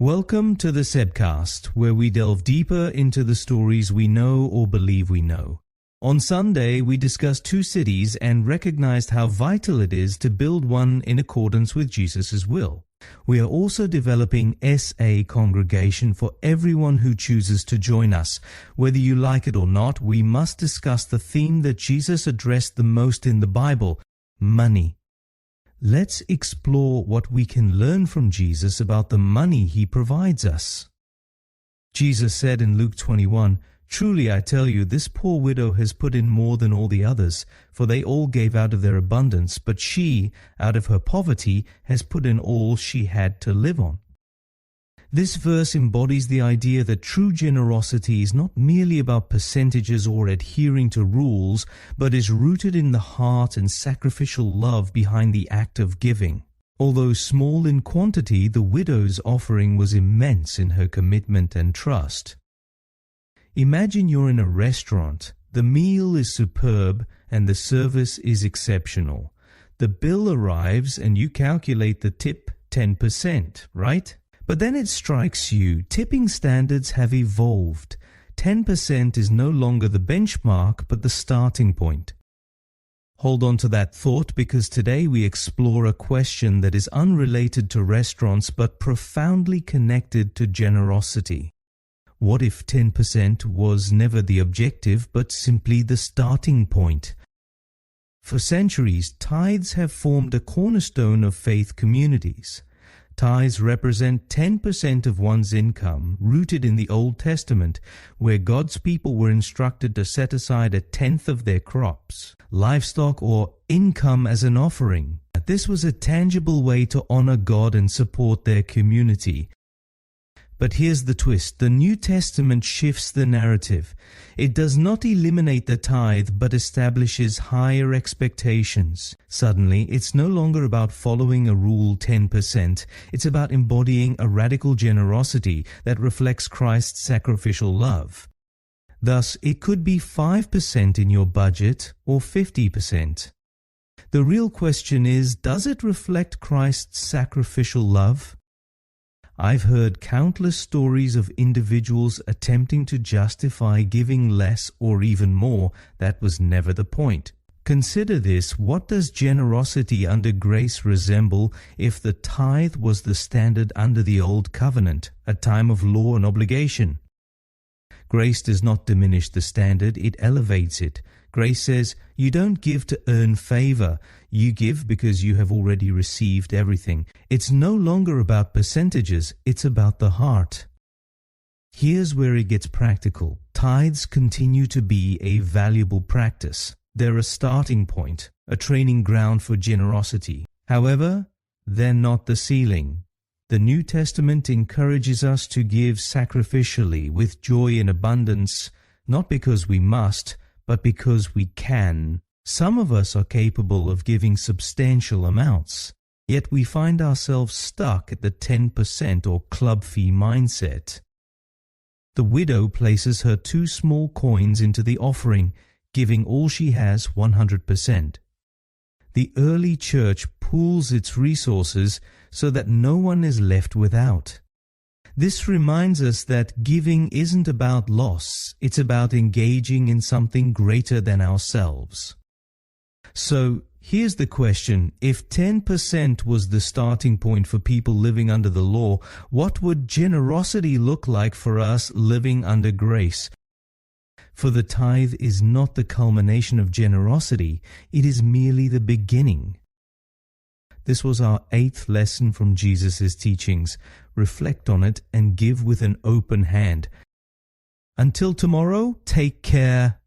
Welcome to the Sebcast, where we delve deeper into the stories we know or believe we know. On Sunday, we discussed two cities and recognized how vital it is to build one in accordance with Jesus' will. We are also developing SA Congregation for everyone who chooses to join us. Whether you like it or not, we must discuss the theme that Jesus addressed the most in the Bible: money. Let's explore what we can learn from Jesus about the money he provides us. Jesus said in Luke 21, "Truly I tell you, this poor widow has put in more than all the others, for they all gave out of their abundance, but she, out of her poverty, has put in all she had to live on." This verse embodies the idea that true generosity is not merely about percentages or adhering to rules, but is rooted in the heart and sacrificial love behind the act of giving. Although small in quantity, the widow's offering was immense in her commitment and trust. Imagine you're in a restaurant. The meal is superb and the service is exceptional. The bill arrives and you calculate the tip 10%, right? But then it strikes you, tipping standards have evolved. 10% is no longer the benchmark, but the starting point. Hold on to that thought, because today we explore a question that is unrelated to restaurants but profoundly connected to generosity. What if 10% was never the objective but simply the starting point? For centuries, tithes have formed a cornerstone of faith communities. Tithes represent 10% of one's income, rooted in the Old Testament, where God's people were instructed to set aside a tenth of their crops, livestock, or income as an offering. This was a tangible way to honor God and support their community. But here's the twist. The New Testament shifts the narrative. It does not eliminate the tithe, but establishes higher expectations. Suddenly, it's no longer about following a rule 10%. It's about embodying a radical generosity that reflects Christ's sacrificial love. Thus, it could be 5% in your budget or 50%. The real question is, does it reflect Christ's sacrificial love? I've heard countless stories of individuals attempting to justify giving less or even more. That was never the point. Consider this: what does generosity under grace resemble if the tithe was the standard under the Old Covenant, a time of law and obligation? Grace does not diminish the standard, it elevates it. Grace says, you don't give to earn favor, you give because you have already received everything. It's no longer about percentages, it's about the heart. Here's where it gets practical. Tithes continue to be a valuable practice. They're a starting point, a training ground for generosity. However, they're not the ceiling. The New Testament encourages us to give sacrificially, with joy and abundance, not because we must, but because we can. Some of us are capable of giving substantial amounts, yet we find ourselves stuck at the 10% or club fee mindset. The widow places her 2 small coins into the offering, giving all she has 100%. The early church pools its resources so that no one is left without. This reminds us that giving isn't about loss, it's about engaging in something greater than ourselves. So, here's the question: if 10% was the starting point for people living under the law, what would generosity look like for us living under grace? For the tithe is not the culmination of generosity, it is merely the beginning. This was our 8th lesson from Jesus' teachings. Reflect on it and give with an open hand. Until tomorrow, take care